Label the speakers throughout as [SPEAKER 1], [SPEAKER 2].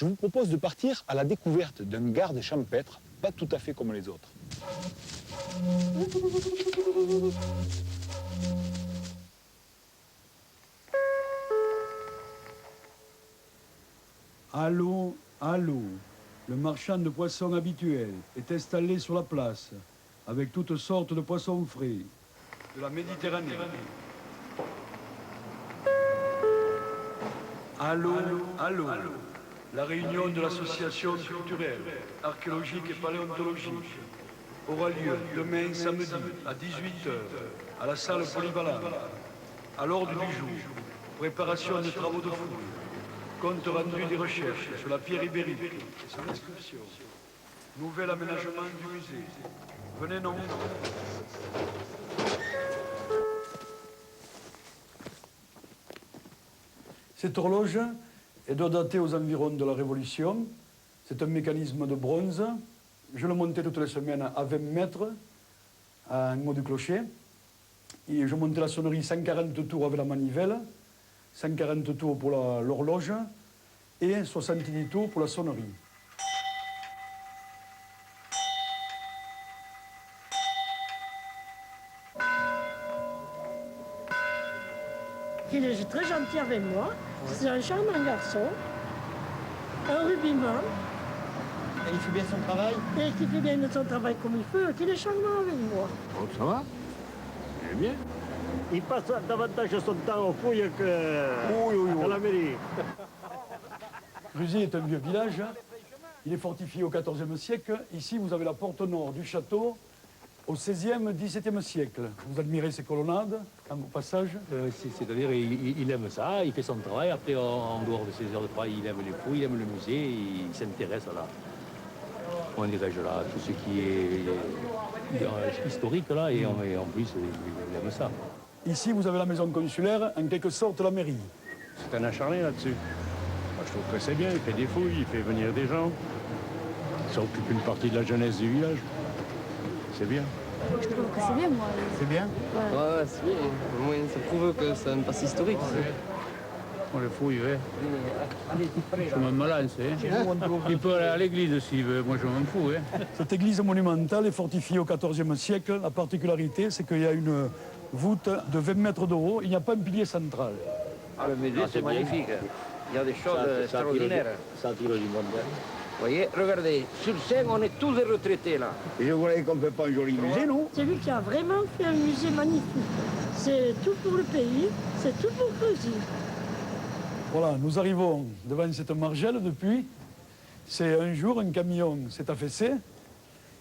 [SPEAKER 1] je vous propose de partir à la découverte d'un garde champêtre pas tout à fait comme les autres.
[SPEAKER 2] Allô, allô, le marchand de poissons habituel est installé sur la place, avec toutes sortes de poissons frais, de la Méditerranée. Allô, allô, la réunion de l'association culturelle, archéologique et paléontologique aura lieu demain samedi à 18 h à la salle polyvalente. À l'ordre du jour, préparation des travaux de fouille, compte rendu des recherches sur la pierre ibérique et son inscription, nouvel aménagement du musée. Venez nombreux. Cette horloge est doit dater aux environs de la Révolution. C'est un mécanisme de bronze. Je le montais toutes les semaines à 20 mètres, à un haut du clocher. Et je montais la sonnerie 140 tours avec la manivelle, 140 tours pour l'horloge et 70 tours pour la sonnerie.
[SPEAKER 3] Il est très gentil avec moi, c'est un charmant garçon, un rubiment.
[SPEAKER 4] Et il fait bien son travail?
[SPEAKER 3] Et qui fait bien son travail comme il peut, qu'il est charmant avec moi.
[SPEAKER 5] Oh, ça va? Il est bien.
[SPEAKER 4] Il passe davantage son temps aux fouilles que à la mairie.
[SPEAKER 2] Gruzé est un vieux village. Il est fortifié au XIVe siècle. Ici, vous avez la porte nord du château au XVIe, XVIIe siècle. Vous admirez ces colonnades au passage?
[SPEAKER 6] C'est-à-dire, il aime ça, il fait son travail. Après, en dehors de ses heures de travail, il aime les fouilles, il aime le musée, il s'intéresse à on dirait-je là, tout ce qui est historique là, et en plus, il aime ça.
[SPEAKER 2] Ici, vous avez la maison consulaire, en quelque sorte la mairie.
[SPEAKER 5] C'est un acharné là-dessus. Moi, je trouve que c'est bien, il fait des fouilles, il fait venir des gens. Ça occupe une partie de la jeunesse du village. C'est bien.
[SPEAKER 7] Je trouve que c'est bien, moi.
[SPEAKER 2] C'est bien?
[SPEAKER 8] Ouais, c'est bien. Au moins, ça prouve que c'est un passé historique.
[SPEAKER 5] On les fouille, ouais. Je me lance, hein. Il peut aller à l'église s'il veut, moi je m'en fous, hein.
[SPEAKER 2] Cette église monumentale est fortifiée au XIVe siècle. La particularité, c'est qu'il y a une voûte de 20 mètres de haut. Il n'y a pas un pilier central.
[SPEAKER 9] Le musée, c'est magnifique. Il y a des choses extraordinaires. Vous voyez, regardez, sur scène, on est tous des retraités là.
[SPEAKER 4] Et je voulais qu'on ne fait pas un joli musée, non?
[SPEAKER 3] C'est lui qui a vraiment fait un musée magnifique. C'est tout pour le pays, c'est tout pour Gruzzy.
[SPEAKER 2] Voilà, nous arrivons devant cette margelle depuis. C'est un jour, un camion s'est affaissé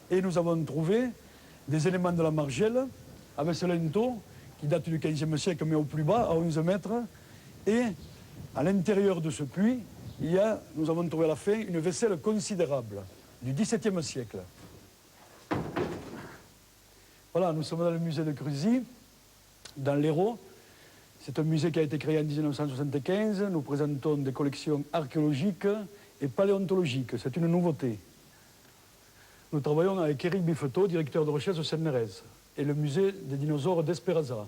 [SPEAKER 2] et nous avons trouvé des éléments de la margelle avec ce linteau qui date du XVe siècle, mais au plus bas, à 11 mètres. Et à l'intérieur de ce puits, nous avons trouvé à la fin une vaisselle considérable du XVIIe siècle. Voilà, nous sommes dans le musée de Gruzzy, dans l'Hérault. C'est un musée qui a été créé en 1975. Nous présentons des collections archéologiques et paléontologiques. C'est une nouveauté. Nous travaillons avec Éric Bifeteau, directeur de recherche au CNRS, et le musée des dinosaures d'Esperaza.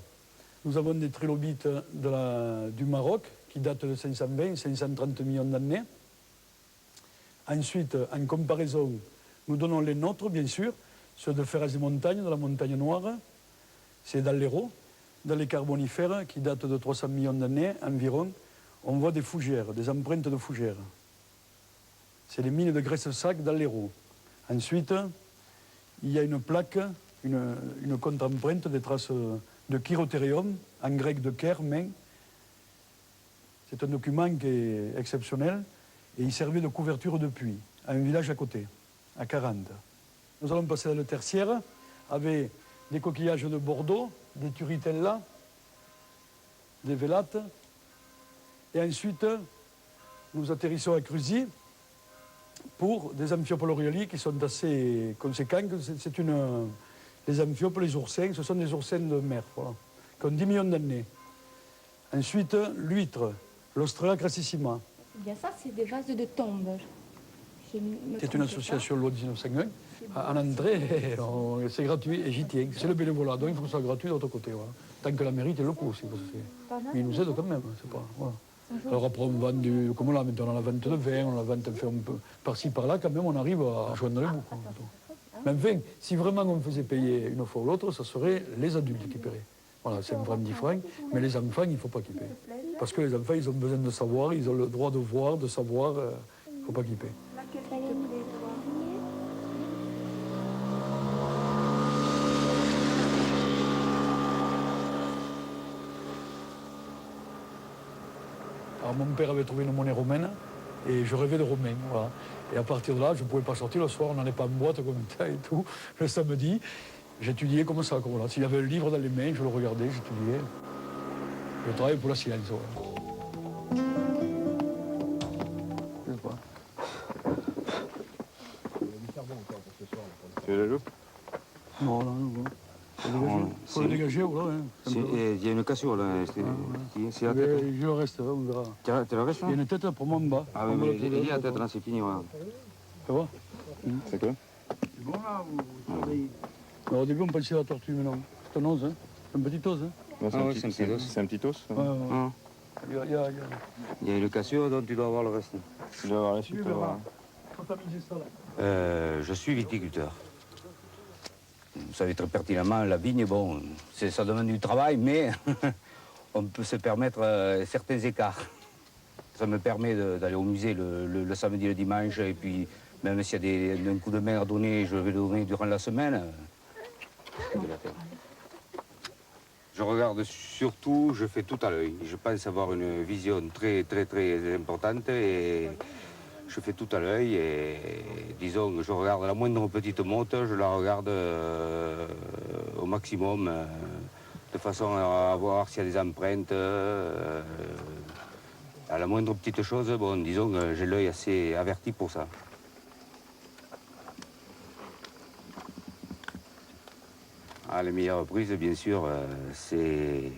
[SPEAKER 2] Nous avons des trilobites du Maroc qui datent de 520-530 millions d'années. Ensuite, en comparaison, nous donnons les nôtres, bien sûr, ceux de Ferraz des Montagnes, de la Montagne Noire. C'est dans l'Hérault. Dans les carbonifères, qui datent de 300 millions d'années environ, on voit des fougères, des empreintes de fougères. C'est les mines de Graisse-Sac dans l'Hérault. Ensuite, il y a une plaque, une contre-empreinte des traces de chirotérium, en grec de ker, main. C'est un document qui est exceptionnel et il servait de couverture de puits à un village à côté, à 40. Nous allons passer dans le tertiaire avec des coquillages de Bordeaux, des turritella, des vélates. Et ensuite, nous atterrissons à Gruzzy pour des amphiopes qui sont assez conséquents. Les amphiopes, les oursins, ce sont des oursins de mer, voilà, qui ont 10 millions d'années. Ensuite, l'huître, l'Australa crassissima.
[SPEAKER 7] Eh bien, ça, c'est des vases de tombes.
[SPEAKER 2] C'est une association loi 1901. En entrée, c'est gratuit et j'y tiens. C'est le bénévolat, donc il faut que ce soit gratuit de l'autre côté. Voilà. Tant que la mairie, elle le pousse. Ils nous aident quand même. Pas, voilà. Alors après, on vend comme là, maintenant, on a la vente de vin, on a la vente fait un peu par-ci, par-là, quand même, on arrive à joindre les bouts. Mais enfin, si vraiment on faisait payer une fois ou l'autre, ce serait les adultes qui paieraient. Voilà, c'est un franc 10 francs, mais les enfants, il ne faut pas qu'ils paient. Parce que les enfants, ils ont besoin de savoir, ils ont le droit de voir, de savoir, il ne faut pas qu'ils paient. Alors mon père avait trouvé une monnaie romaine et je rêvais de romain, voilà. Et à partir de là, je ne pouvais pas sortir le soir, on n'allait pas en boîte comme ça et tout. Le samedi, j'étudiais comme ça, comme là. S'il y avait un livre dans les mains, je le regardais, j'étudiais. Je travaillais pour la science, voilà. Je sais pas.
[SPEAKER 10] Tu veux la loupe?
[SPEAKER 2] Non, non, non. Faut le dégager, voilà.
[SPEAKER 10] Il y a une cassure là. C'est la tête.
[SPEAKER 2] Je le reste, on verra.
[SPEAKER 10] Tu la restes là?
[SPEAKER 2] Il y a une tête pour moi en bas.
[SPEAKER 10] Ah oui, mais il y a la tête là, c'est fini. Voilà.
[SPEAKER 2] Ça va?
[SPEAKER 10] C'est quoi?
[SPEAKER 2] C'est bon là ou alors, au début, on pensait à la tortue, mais non. C'est un os, hein. C'est un petit os, hein.
[SPEAKER 10] Ah ouais, c'est un petit os. C'est un petit os.
[SPEAKER 2] Ouais, ouais.
[SPEAKER 10] Il y a une cassure, donc tu dois avoir le reste. Tu dois avoir la suite. Je suis viticulteur. Vous savez très pertinemment, la vigne, bon, ça demande du travail, mais on peut se permettre certains écarts. Ça me permet d'aller au musée le samedi et le dimanche, et puis même s'il y a un coup de main à donner, je vais le donner durant la semaine. Je regarde surtout, je fais tout à l'œil. Je pense avoir une vision très, très, très importante et je fais tout à l'œil et disons, je regarde la moindre petite motte, je la regarde au maximum de façon à voir s'il y a des empreintes. À la moindre petite chose, bon, disons, j'ai l'œil assez averti pour ça. Ah, les meilleures prises, bien sûr, c'est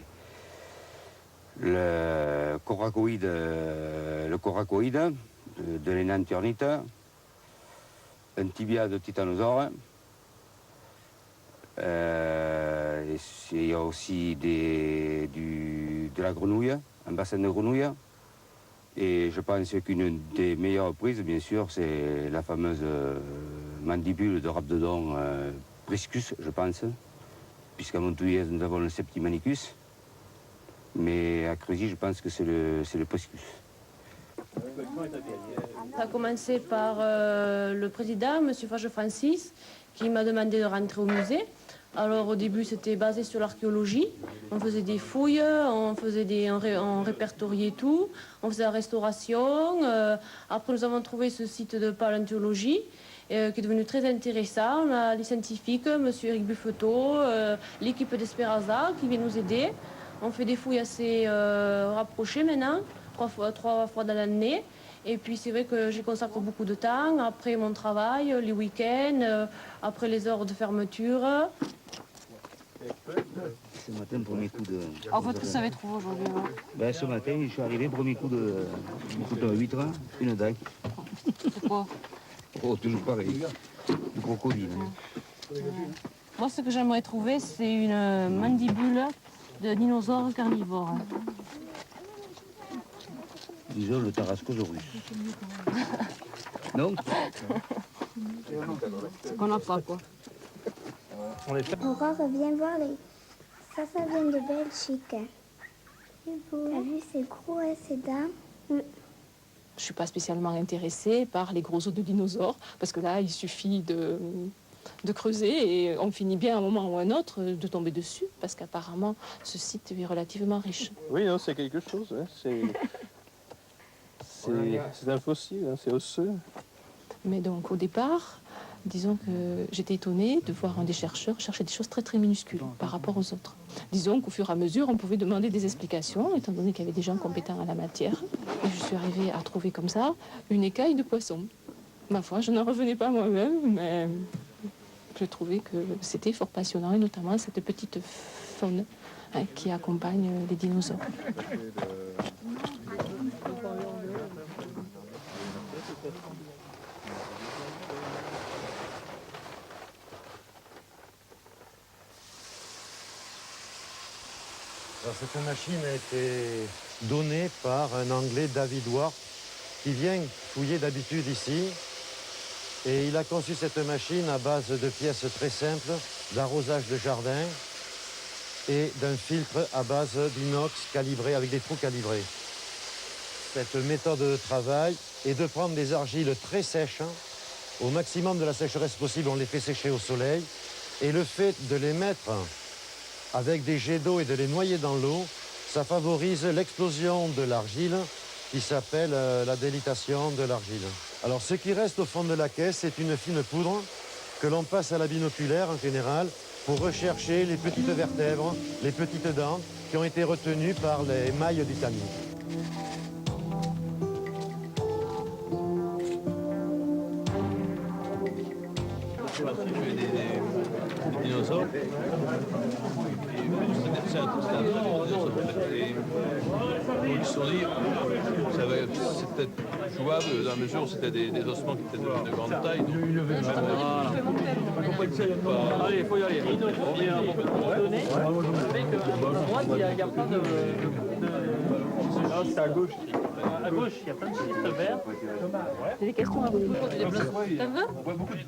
[SPEAKER 10] le coracoïde de l'énantiornite, un tibia de titanosaure. Il y a aussi de la grenouille, un bassin de grenouille. Et je pense qu'une des meilleures prises, bien sûr, c'est la fameuse mandibule de Rhabdodon priscus, je pense. Puisqu'à Montouillez, nous avons le Septimanicus. Mais à Cruzy, je pense que c'est le priscus.
[SPEAKER 11] Ça a commencé par le président, M. Fage Francis, qui m'a demandé de rentrer au musée. Alors au début, c'était basé sur l'archéologie. On faisait des fouilles, on répertoriait tout, on faisait la restauration. Après, nous avons trouvé ce site de paléontologie qui est devenu très intéressant. On a les scientifiques, M. Eric Buffetot, l'équipe d'Esperaza qui vient nous aider. On fait des fouilles assez rapprochées maintenant, trois fois dans l'année. Et puis c'est vrai que j'y consacre beaucoup de temps, après mon travail, les week-ends, après les heures de fermeture.
[SPEAKER 10] Ce matin, premier coup de...
[SPEAKER 11] En fait, vous savez trouver aujourd'hui, hein?
[SPEAKER 10] Ben, ce matin, je suis arrivé, premier coup de huître, une dague.
[SPEAKER 11] C'est quoi?
[SPEAKER 10] Oh, toujours pareil, du crocodile.
[SPEAKER 11] Moi, ce que j'aimerais trouver, c'est une mandibule de dinosaure carnivore.
[SPEAKER 10] Disons le Tarascosaurus. Non?
[SPEAKER 11] Qu'on n'a pas, quoi.
[SPEAKER 12] Aurore, viens voir les... Ça vient de Belgique. T'as vu, c'est gros, hein, ces dames?
[SPEAKER 11] Je ne suis pas spécialement intéressée par les gros os de dinosaures, parce que là, il suffit de creuser et on finit bien à un moment ou à un autre de tomber dessus, parce qu'apparemment, ce site est relativement riche.
[SPEAKER 13] Oui, non, c'est quelque chose. Hein. C'est un fossile, hein, c'est osseux.
[SPEAKER 11] Mais donc, au départ, disons que j'étais étonnée de voir un des chercheurs chercher des choses très très minuscules par rapport aux autres. Disons qu'au fur et à mesure, on pouvait demander des explications, étant donné qu'il y avait des gens compétents en la matière. Et je suis arrivée à trouver comme ça une écaille de poisson. Ma foi, je n'en revenais pas moi-même, mais je trouvais que c'était fort passionnant, et notamment cette petite faune qui accompagne les dinosaures.
[SPEAKER 14] Alors, cette machine a été donnée par un Anglais, David Ward, qui vient fouiller d'habitude ici. Et il a conçu cette machine à base de pièces très simples, d'arrosage de jardin et d'un filtre à base d'inox calibré, avec des trous calibrés. Cette méthode de travail est de prendre des argiles très sèches, au maximum de la sécheresse possible, on les fait sécher au soleil, et le fait de les mettre avec des jets d'eau et de les noyer dans l'eau, ça favorise l'explosion de l'argile qui s'appelle la délitation de l'argile. Alors ce qui reste au fond de la caisse, c'est une fine poudre que l'on passe à la binoculaire en général pour rechercher les petites vertèbres, les petites dents qui ont été retenues par les mailles du tamis.
[SPEAKER 15] Des dinosaures. C'est un souris, c'est peut-être jouable dans la mesure où c'était des ossements qui étaient de grande taille.
[SPEAKER 6] Allez, il faut y aller. On vient à un moment donné. Avec à droite, il n'y a pas de... Ah, c'est à gauche. À gauche, il y a plein de chiffres verts.
[SPEAKER 11] C'est des questions à vous poser. T'en veux?
[SPEAKER 15] Ouais, beaucoup de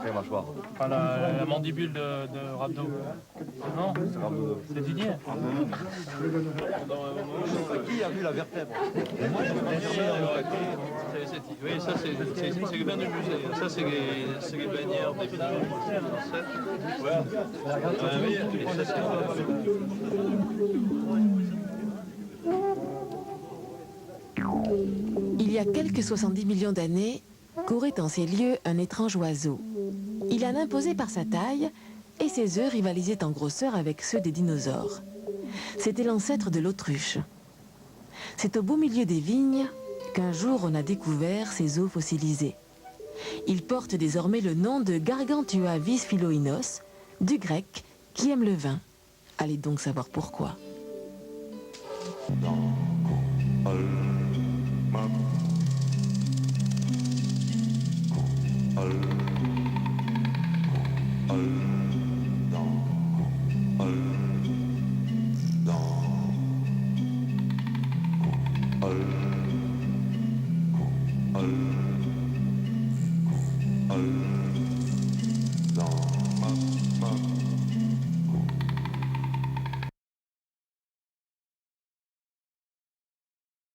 [SPEAKER 6] Quelle mâchoire? La mandibule de Rabdo. Non, c'est Didier.
[SPEAKER 14] Qui a vu la vertèbre?
[SPEAKER 15] Oui, ça c'est les bains du musée. Ça c'est les bannières des ancêtres.
[SPEAKER 16] Il y a quelques 70 millions d'années, courait en ces lieux un étrange oiseau. Il en imposait par sa taille et ses œufs rivalisaient en grosseur avec ceux des dinosaures. C'était l'ancêtre de l'autruche. C'est au beau milieu des vignes qu'un jour on a découvert ces os fossilisés. Ils portent désormais le nom de Gargantua vis philoinos, du grec qui aime le vin. Allez donc savoir pourquoi.
[SPEAKER 17] Al